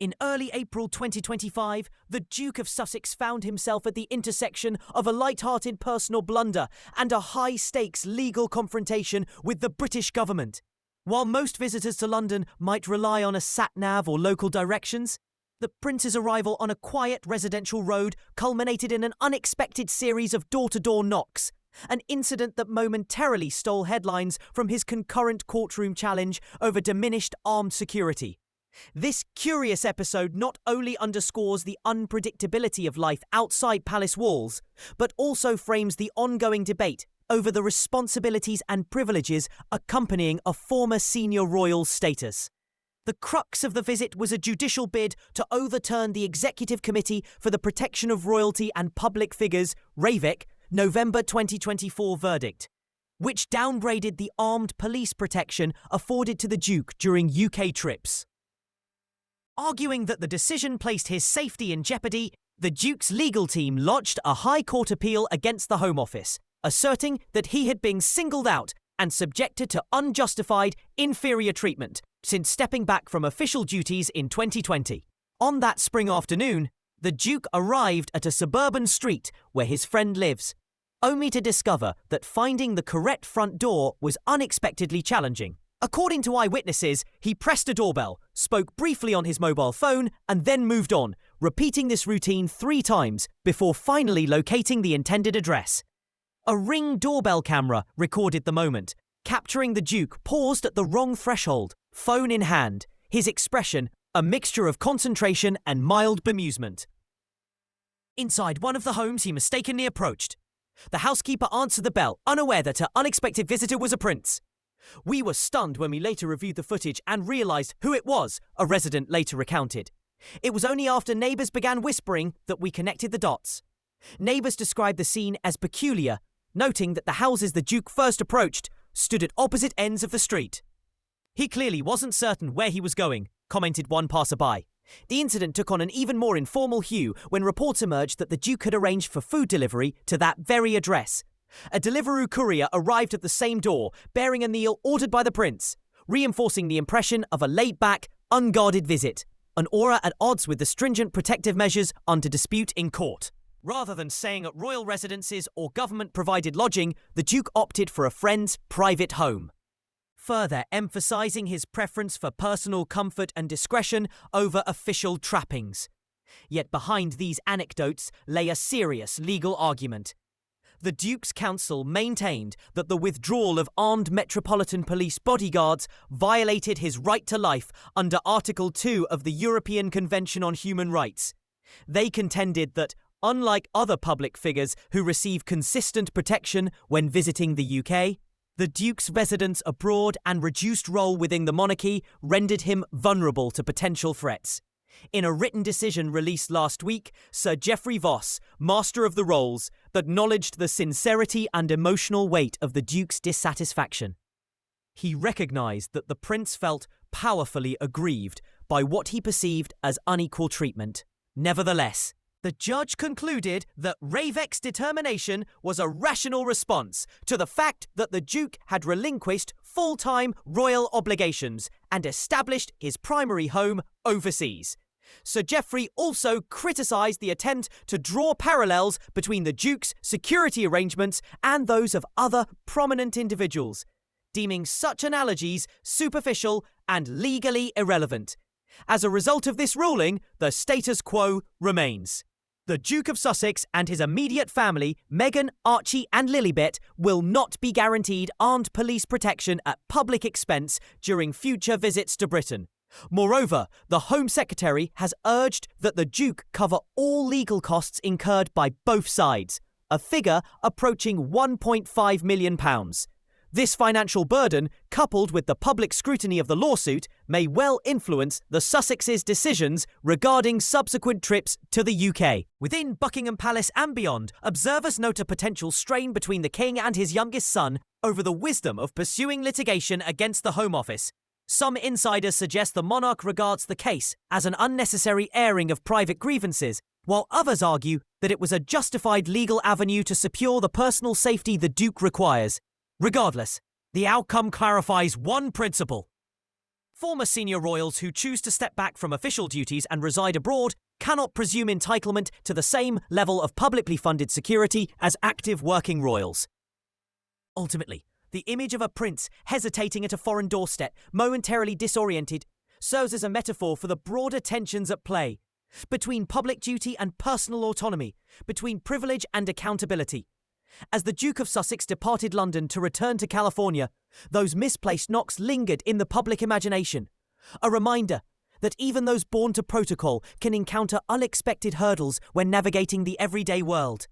In early April 2025, the Duke of Sussex found himself at the intersection of a light-hearted personal blunder and a high-stakes legal confrontation with the British government. While most visitors to London might rely on a sat-nav or local directions, the Prince's arrival on a quiet residential road culminated in an unexpected series of door-to-door knocks, an incident that momentarily stole headlines from his concurrent courtroom challenge over diminished armed security. This curious episode not only underscores the unpredictability of life outside palace walls, but also frames the ongoing debate over the responsibilities and privileges accompanying a former senior royal status. The crux of the visit was a judicial bid to overturn the Executive Committee for the Protection of Royalty and Public Figures, RAVEC, November 2024 verdict, which downgraded the armed police protection afforded to the Duke during UK trips. Arguing that the decision placed his safety in jeopardy, the Duke's legal team lodged a High Court appeal against the Home Office, asserting that he had been singled out and subjected to unjustified, inferior treatment since stepping back from official duties in 2020. On that spring afternoon, the Duke arrived at a suburban street where his friend lives, only to discover that finding the correct front door was unexpectedly challenging. According to eyewitnesses, he pressed a doorbell, spoke briefly on his mobile phone, and then moved on, repeating this routine 3 times before finally locating the intended address. A Ring doorbell camera recorded the moment, capturing the Duke paused at the wrong threshold, phone in hand, his expression a mixture of concentration and mild bemusement. Inside one of the homes he mistakenly approached. The housekeeper answered the bell, unaware that her unexpected visitor was a prince. We were stunned when we later reviewed the footage and realised who it was, a resident later recounted. It was only after neighbours began whispering that we connected the dots. Neighbours described the scene as peculiar, noting that the houses the Duke first approached stood at opposite ends of the street. He clearly wasn't certain where he was going, commented one passerby. The incident took on an even more informal hue when reports emerged that the Duke had arranged for food delivery to that very address. A Deliveroo courier arrived at the same door, bearing a meal ordered by the prince, reinforcing the impression of a laid-back, unguarded visit, an aura at odds with the stringent protective measures under dispute in court. Rather than staying at royal residences or government-provided lodging, the Duke opted for a friend's private home, further emphasising his preference for personal comfort and discretion over official trappings. Yet behind these anecdotes lay a serious legal argument. The Duke's counsel maintained that the withdrawal of armed Metropolitan Police bodyguards violated his right to life under Article 2 of the European Convention on Human Rights. They contended that, unlike other public figures who receive consistent protection when visiting the UK, the Duke's residence abroad and reduced role within the monarchy rendered him vulnerable to potential threats. In a written decision released last week, Sir Geoffrey Voss, Master of the Rolls, acknowledged the sincerity and emotional weight of the Duke's dissatisfaction. He recognised that the Prince felt powerfully aggrieved by what he perceived as unequal treatment. Nevertheless, the judge concluded that Ravek's determination was a rational response to the fact that the Duke had relinquished full-time royal obligations and established his primary home overseas. Sir Geoffrey also criticised the attempt to draw parallels between the Duke's security arrangements and those of other prominent individuals, deeming such analogies superficial and legally irrelevant. As a result of this ruling, the status quo remains. The Duke of Sussex and his immediate family, Meghan, Archie and Lilibet, will not be guaranteed armed police protection at public expense during future visits to Britain. Moreover, the Home Secretary has urged that the Duke cover all legal costs incurred by both sides, a figure approaching £1.5 million. This financial burden, coupled with the public scrutiny of the lawsuit, may well influence the Sussexes' decisions regarding subsequent trips to the UK. Within Buckingham Palace and beyond, observers note a potential strain between the King and his youngest son over the wisdom of pursuing litigation against the Home Office. Some insiders suggest the monarch regards the case as an unnecessary airing of private grievances, while others argue that it was a justified legal avenue to secure the personal safety the Duke requires. Regardless, the outcome clarifies one principle. Former senior royals who choose to step back from official duties and reside abroad cannot presume entitlement to the same level of publicly funded security as active working royals. Ultimately, the image of a prince hesitating at a foreign doorstep, momentarily disoriented, serves as a metaphor for the broader tensions at play between public duty and personal autonomy, between privilege and accountability. As the Duke of Sussex departed London to return to California, those misplaced knocks lingered in the public imagination, a reminder that even those born to protocol can encounter unexpected hurdles when navigating the everyday world.